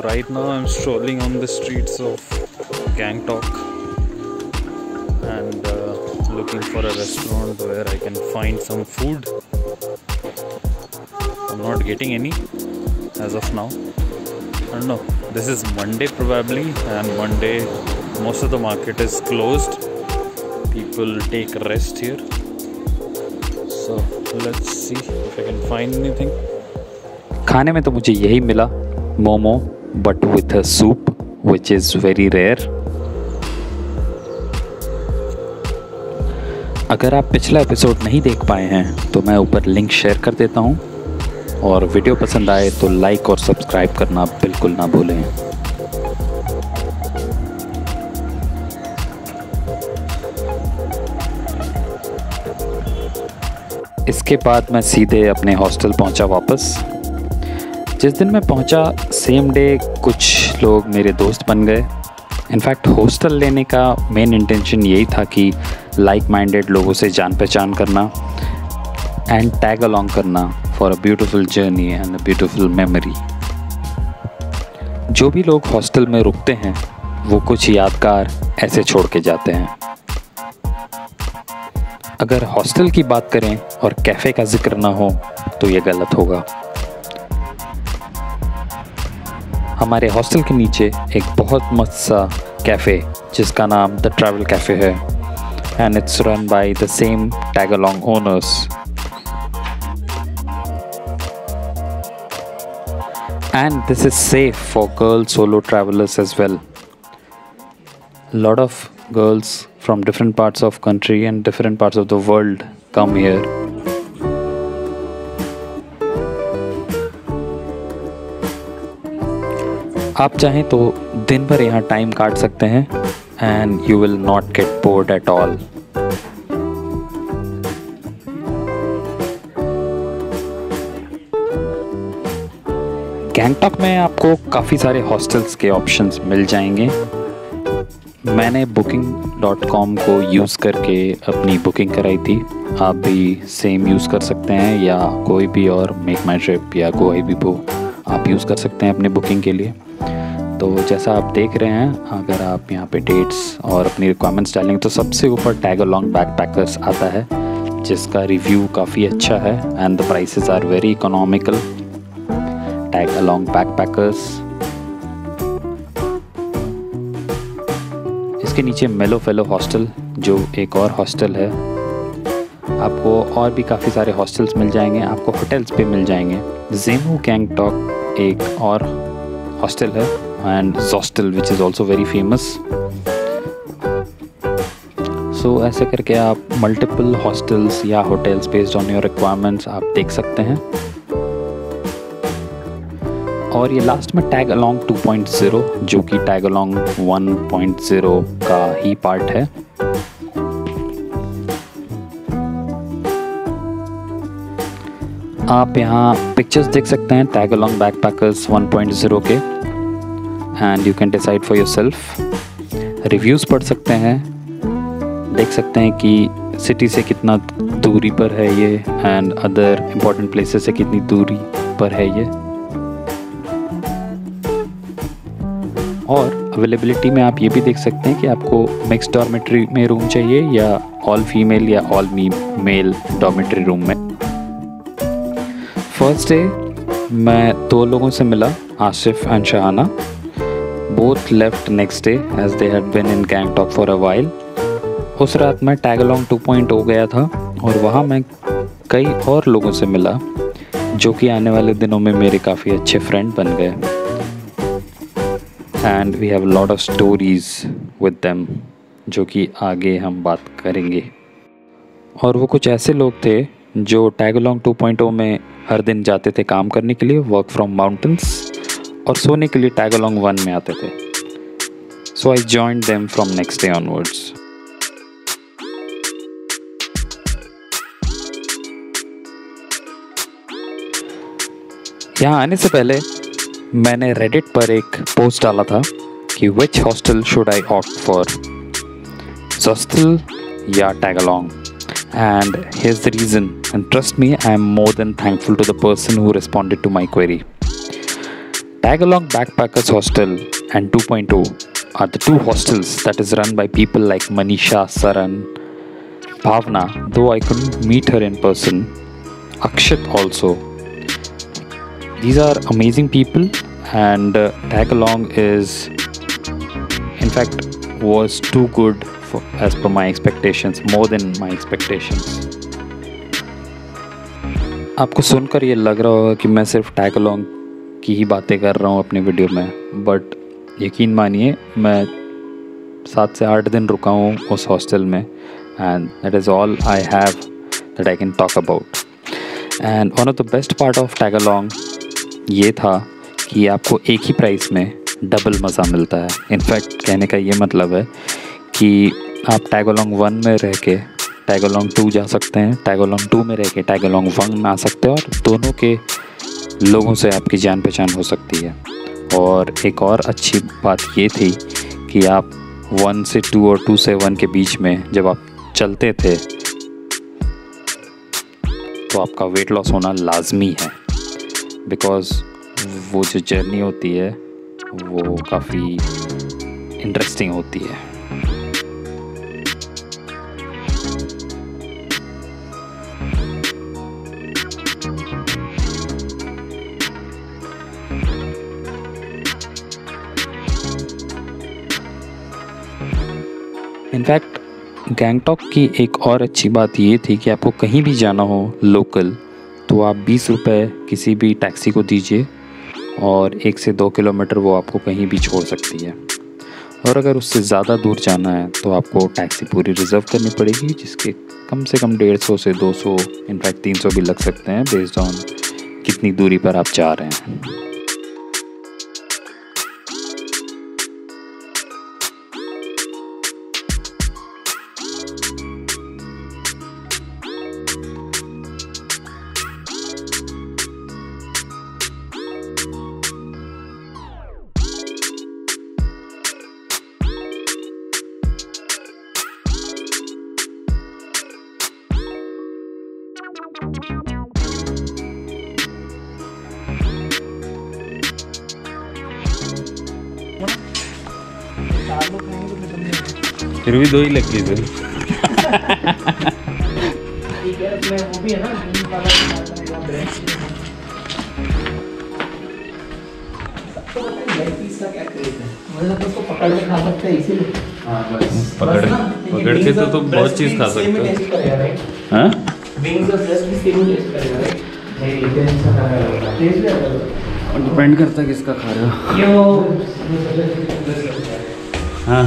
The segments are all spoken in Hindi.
right now I'm strolling on the streets of Gangtok and looking for a restaurant where I can find some food. I'm not getting any as of now. I don't know. This is Monday probably, and Monday most of the market is closed. People take rest here. So let's see if I can find anything. खाने में तो मुझे यही मिला, momo but with a soup which is very rare. अगर आप पिछला एपिसोड नहीं देख पाए हैं तो मैं ऊपर लिंक शेयर कर देता हूं, और वीडियो पसंद आए तो लाइक और सब्सक्राइब करना बिल्कुल ना भूलें। इसके बाद मैं सीधे अपने हॉस्टल पहुंचा वापस। जिस दिन मैं पहुंचा सेम डे कुछ लोग मेरे दोस्त बन गए। इनफैक्ट हॉस्टल लेने का मेन इंटेंशन यही था कि लाइक माइंडेड लोगों से जान पहचान करना एंड टैग अलॉन्ग करना for a beautiful journey and a beautiful memory. जो भी लोग हॉस्टल में रुकते हैं वो कुछ यादगार ऐसे छोड़ के जाते हैं। अगर हॉस्टल की बात करें और कैफ़े का जिक्र ना हो तो ये गलत होगा। हमारे हॉस्टल के नीचे एक बहुत मस्त सा कैफ़े जिसका नाम द ट्रैवल कैफ़े है, and it's run by the same tag along owners. And this is safe for girl solo travelers as well. A lot of girls from different parts of country and different parts of the world come here. आप चाहें तो दिन भर यहाँ टाइम काट सकते हैं and you will not get bored at all. Gangtok में आपको काफ़ी सारे हॉस्टल्स के ऑप्शंस मिल जाएंगे। मैंने booking.com को यूज़ करके अपनी बुकिंग कराई थी। आप भी सेम यूज़ कर सकते हैं, या कोई भी और मेक माई ट्रिप या कोई भी आप यूज़ कर सकते हैं अपने बुकिंग के लिए। तो जैसा आप देख रहे हैं, अगर आप यहाँ पे डेट्स और अपनी रिक्वायरमेंट्स डालेंगे तो सबसे ऊपर टैग अलॉन्ग बैकपैकर्स आता है, जिसका रिव्यू काफ़ी अच्छा है and the prices are very economical. Tag along backpackers. इसके नीचे मेलो फेलो हॉस्टल जो एक और हॉस्टल है। आपको और भी काफ़ी सारे हॉस्टल्स मिल जाएंगे, आपको होटल्स पे मिल जाएंगे। जेमू गैंगटॉक एक और हॉस्टल है, and Zostel which is also very famous. So ऐसे करके आप मल्टीपल हॉस्टल्स या hotels based on your requirements आप देख सकते हैं। और ये लास्ट में टैग अलॉन्ग 2.0 जो कि टैग अलॉन्ग 1.0 का ही पार्ट है। आप यहाँ पिक्चर्स देख सकते हैं टैग अलॉन्ग बैकपैकर्स 1.0 के, and you can decide for yourself. Reviews पढ़ सकते हैं, देख सकते हैं कि सिटी से कितना दूरी पर है ये, एंड अदर इम्पोर्टेंट प्लेसेस से कितनी दूरी पर है ये। और अवेलेबिलिटी में आप ये भी देख सकते हैं कि आपको मिक्स डॉर्मेट्री में रूम चाहिए या ऑल फीमेल या ऑल मेल डॉर्मेट्री रूम में। फर्स्ट डे मैं 2 लोगों से मिला, Asif and Shahana. Both left next day as they had been in Gangtok for a while. उस रात मैं टैग अलॉन्ग 2.0 गया था, और वहाँ मैं कई और लोगों से मिला जो कि आने वाले दिनों में मेरे काफ़ी अच्छे फ्रेंड बन गए, and we have lot of stories with them जो कि आगे हम बात करेंगे। और वो कुछ ऐसे लोग थे जो टैग अलॉन्ग 2.0 में हर दिन जाते थे काम करने के लिए, वर्क फ्रॉम माउंटेन्स, और सोने के लिए टैग अलॉन्ग 1 में आते थे। So I joined them from next day onwards. यहाँ आने से पहले मैंने रेडिट पर एक पोस्ट डाला था कि which hostel should I opt for, Zostel या tag along, and here's the reason, and trust me, I am more than thankful to the person who responded to my query. Tagalong Backpackers Hostel and 2.0 are the two hostels that is run by people like Manisha, Saran, Bhavna, though I couldn't meet her in person, Akshat also. These are amazing people, and Tagalong is, in fact, was too good as per my expectations, more than my expectations. आपको सुनकर ये लग रहा होगा कि मैं सिर्फ टैगलोंग की ही बातें कर रहा हूँ अपनी वीडियो में, बट यकीन मानिए मैं 7 से 8 दिन रुका हूँ उस हॉस्टल में, and that is all I have that I can talk about. And one of the best part of Tagalong ये था कि आपको एक ही प्राइस में डबल मज़ा मिलता है. इनफैक्ट कहने का ये मतलब है कि आप टैगलोंग 1 में रह के टैगलोंग 2 जा सकते हैं, टैगलोंग 2 में रह के टैगलोंग 1 में आ सकते हैं, और दोनों के लोगों से आपकी जान पहचान हो सकती है. और एक और अच्छी बात ये थी कि आप 1 से 2 और 2 से 1 के बीच में जब आप चलते थे तो आपका वेट लॉस होना लाजमी है, बिकॉज़ वो जो जर्नी होती है वो काफ़ी इंटरेस्टिंग होती है. इनफैक्ट गैंगटॉक की एक और अच्छी बात ये थी कि आपको कहीं भी जाना हो लोकल तो आप 20 रुपये किसी भी टैक्सी को दीजिए और 1 से 2 किलोमीटर वो आपको कहीं भी छोड़ सकती है. और अगर उससे ज़्यादा दूर जाना है तो आपको टैक्सी पूरी रिज़र्व करनी पड़ेगी, जिसके कम से कम 150 से 200 इनफैक्ट 300 भी लग सकते हैं, बेस्ड ऑन कितनी दूरी पर आप जा रहे हैं. फिर भी 2 ही लग गई थे. पकड़ के तो बहुत चीज़ खा सकते हो. हाँ, डिपेंड करता है किसका खा रहे हो. हाँ,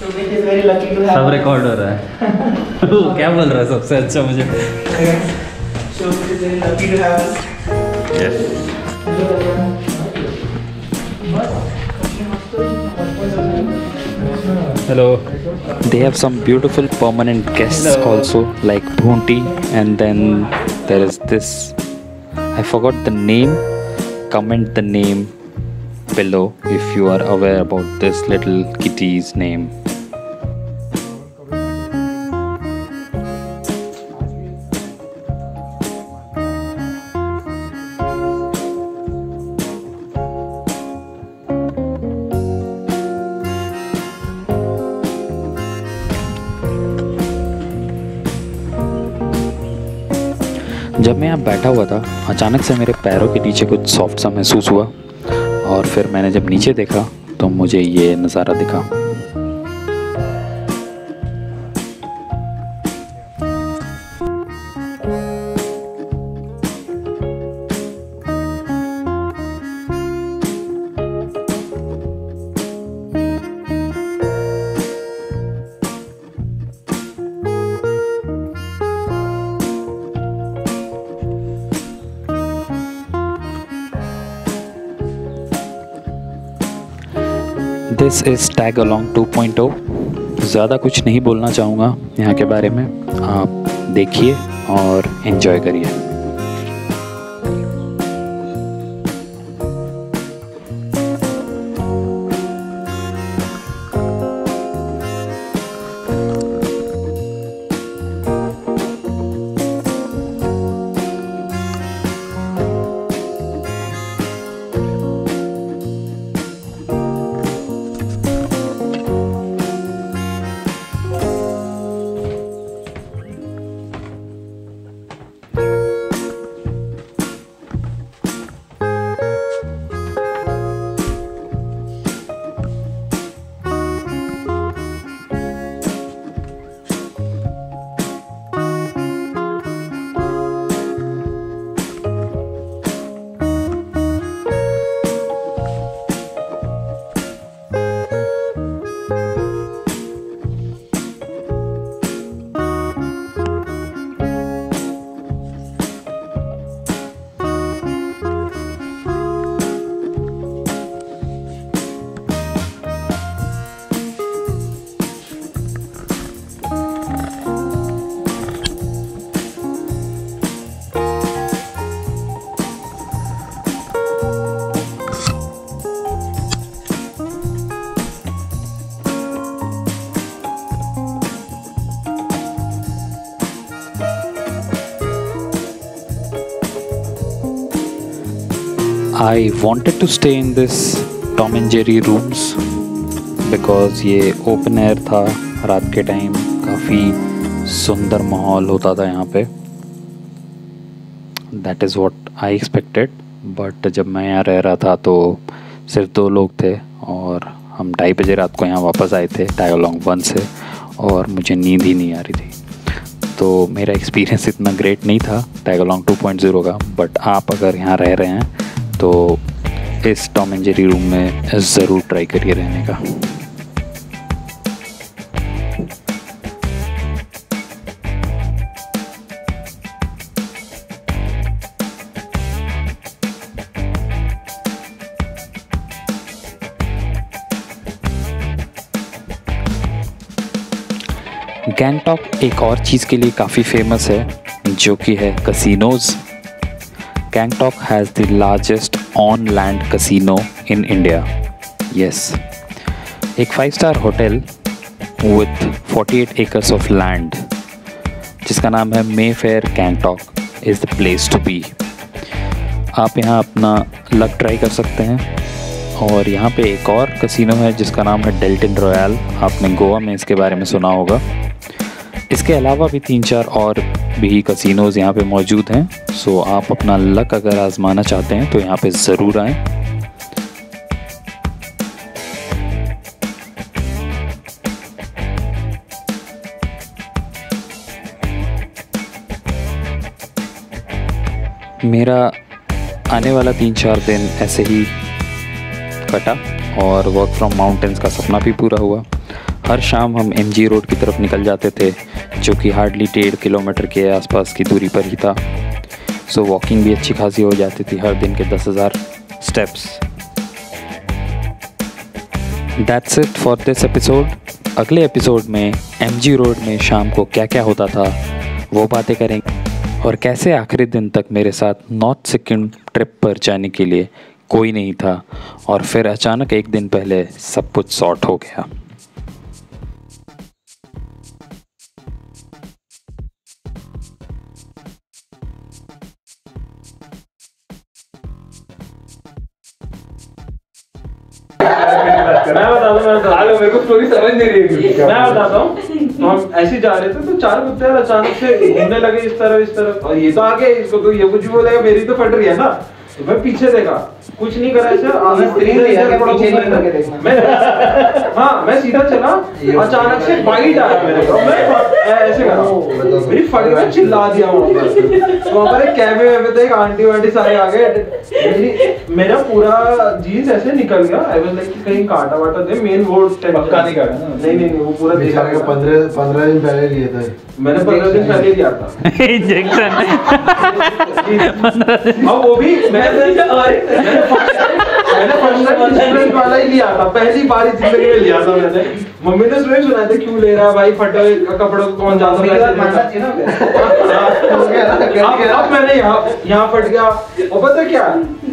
सब रिकॉर्ड हो रहा है. क्या बोल रहा है सबसे अच्छा मुझे? Hello. They have some beautiful permanent guests also, like Bhunti, and then there is this, I forgot the name. Comment the name below if you are aware about this little kitty's name. जब मैं यहाँ बैठा हुआ था अचानक से मेरे पैरों के नीचे कुछ सॉफ्ट सा महसूस हुआ, और फिर मैंने जब नीचे देखा तो मुझे ये नज़ारा दिखा. This is Tagalong 2.0. ज़्यादा कुछ नहीं बोलना चाहूँगा यहाँ के बारे में, आप देखिए और एंजॉय करिए. I wanted to stay in this Tom and Jerry rooms because ये ओपन एयर था, रात के टाइम काफ़ी सुंदर माहौल होता था यहाँ पे. That is what I expected. But जब मैं यहाँ रह रहा था तो सिर्फ 2 लोग थे और हम 2:30 बजे रात को यहाँ वापस आए थे टैगोलॉन्ग 1 से, और मुझे नींद ही नहीं आ रही थी. तो मेरा एक्सपीरियंस इतना ग्रेट नहीं था टैगोलॉन्ग 2.0 का. बट आप अगर यहाँ रह रहे हैं तो इस टॉम एंड जेरी रूम में ज़रूर ट्राई करिए रहने का. गैंगटॉक एक और चीज़ के लिए काफ़ी फेमस है जो कि है casinos. Gangtok has the largest on land casino in India. Yes, एक 5-स्टार hotel with 48 acres of land जिसका नाम है Mayfair Gangtok is the place to be. आप यहाँ अपना लक ट्राई कर सकते हैं. और यहाँ पे एक और कसिनो है जिसका नाम है डेल्टन रॉयल. आपने गोवा में इसके बारे में सुना होगा. इसके अलावा भी 3-4 और भी कसिनोज़ यहाँ पे मौजूद हैं. सो आप अपना लक अगर आजमाना चाहते हैं तो यहाँ पे ज़रूर आएँ. मेरा आने वाला 3-4 दिन ऐसे ही कटा और वर्क फ्रॉम माउंटेन्स का सपना भी पूरा हुआ. हर शाम हम MG रोड की तरफ निकल जाते थे जो कि हार्डली 1.5 किलोमीटर के आसपास की दूरी पर ही था. सो वॉकिंग भी अच्छी खासी हो जाती थी, हर दिन के 10,000 steps. That's it for this episode. अगले एपिसोड में MG रोड में शाम को क्या क्या होता था वो बातें करेंगे, और कैसे आखिरी दिन तक मेरे साथ नॉर्थ सिक्किम ट्रिप पर जाने के लिए कोई नहीं था और फिर अचानक एक दिन पहले सब कुछ सॉर्ट हो गया. मैं बताता हूँ, मेरे को स्टोरी समझ नहीं रही है. मैं बताता हूँ, तो हम ऐसे जा रहे थे तो 4 कुत्ते अचानक से घूमने लगे इस तरफ, और ये तो आगे, इसको तो ये कुछ भी बोलेगा, मेरी तो फट रही है ना. तो मैं पीछे देखा, कुछ नहीं करा ऐसे. मैं सीधा चला, अचानक से बाइट आया मेरे को. मैं ऐसे करा, मेरी फट गई, चिल्ला दिया वहाँ पर. वहाँ पर एक कैफे में थे, एक आंटी वांटी सारे आ गए. मेरा पूरा जीन्स ऐसे निकल गया. आई वाज लाइक कहीं काटा वाटा दे. मेन वो पक्का नहीं काटा ना. नहीं वो पूरा देखा. 15 दिन पहले लिए थे मैंने. 15 दिन पहले लिया था इंजेक्शन. अब वो भी मैंने फर्स्ट टाइम इंश्योरेंस वाला ही लिया था. पहली बार जिंदगी में लिया था मैंने. मम्मी ने सुना सुनाया था, क्यों ले रहा है भाई, फटे कपड़ों को कौन ज्यादा पैसे देता. अब मैंने यहाँ फट गया. और पता क्या,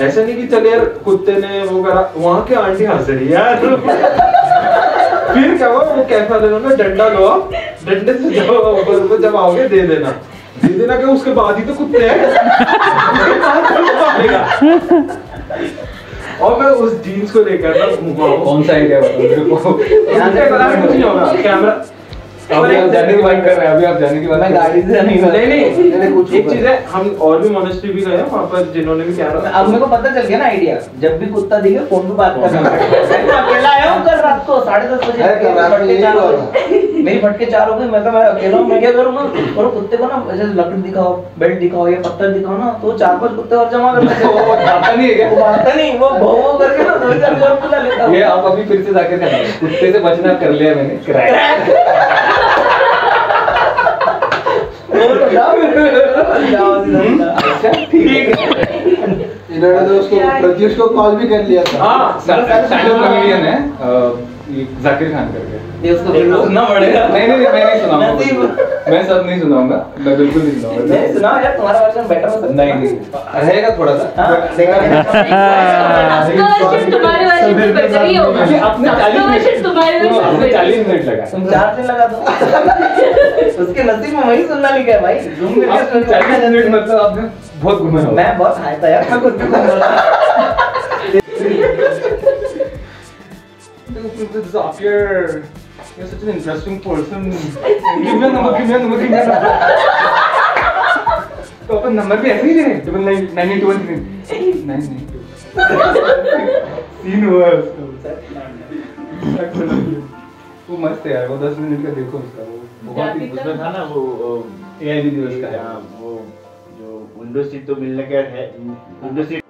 ऐसा नहीं कि चले यार कुत्ते ने वो करा, वहाँ के आंटी हंस रही यार. फिर क्या हुआ, वो कैफे वाले ने डंडा लो, डंडे से जब आओगे दे देना कि उसके बाद ही तो कुत्ते हैं. और मैं उस जीन्स को लेकर ना कौन सा आइडिया बताओ कुछ नहीं होगा. कैमरा अभी आप जाने की बात कर रहे हैं. अभी आप जाने की बात, मैं गाड़ी से नहीं कुछ एक चीज है. हम और भी मोनेस्ट्री भी गए हैं वहाँ पर जिन्होंने भी कैमरा. अब मेरे को पता चल गया ना आइडिया. जब भी कुत्ता दिखे फोन पे बात करना. अकेला आया हूँ कल रात को 10:30 बजे. मेरी फटके 4 हो गई. मैं अकेला हूँ, मैं क्या करूँगा. और कुत्ते को ना ऐसे लकड़ी दिखाओ, बेल्ट दिखाओ या पत्थर दिखाओ ना, तो 4-5 कुत्ते और जमा कर लेते. वो भागता नहीं है क्या? वो भागता नहीं, वो भौ करके ना 2-4 और बुला लेता है. ये आप अभी फिर से जाकर करना. कुत्ते से बचना कर लिया मैंने. क्रैक. अच्छा ठीक है. इन्होंने तो उसको प्रत्युष को कॉल भी कर लिया था. हाँ, स्टैंड अप कॉमेडियन है जाकिर खान करके. ये उसको सुनना पड़ेगा. नहीं मैं नहीं सुनाऊंगा. मैं सब नहीं सुनाऊंगा. मैं बिल्कुल नहीं सुनाऊंगा. नहीं सुना यार, तुम्हारा वर्जन बेटर हो सकता है. नहीं रहेगा थोड़ा सा. तुम्हारे वर्जन से बेटर ही होगा. अपने 40 मिनट लगा. तुम 4 दिन लगा दो. उसके नसीब में वही सुनना लिखा है भाई. जूम करके 40 मिनट मतलब आपने बहुत घूमा. मैं बहुत हाई था यार. Zakir, you're such an interesting person. Give me a number. तो अपन नंबर भी ऐसे ही दे 99213 सीन हुआ है उसका। वो मस्त है यार, वो 10 मिनट का देखो उसका, वो बहुत ही उसमें था ना वो AI दिवस का है। वो जो विंडो सीट तो मिलने का है, विंडो सीट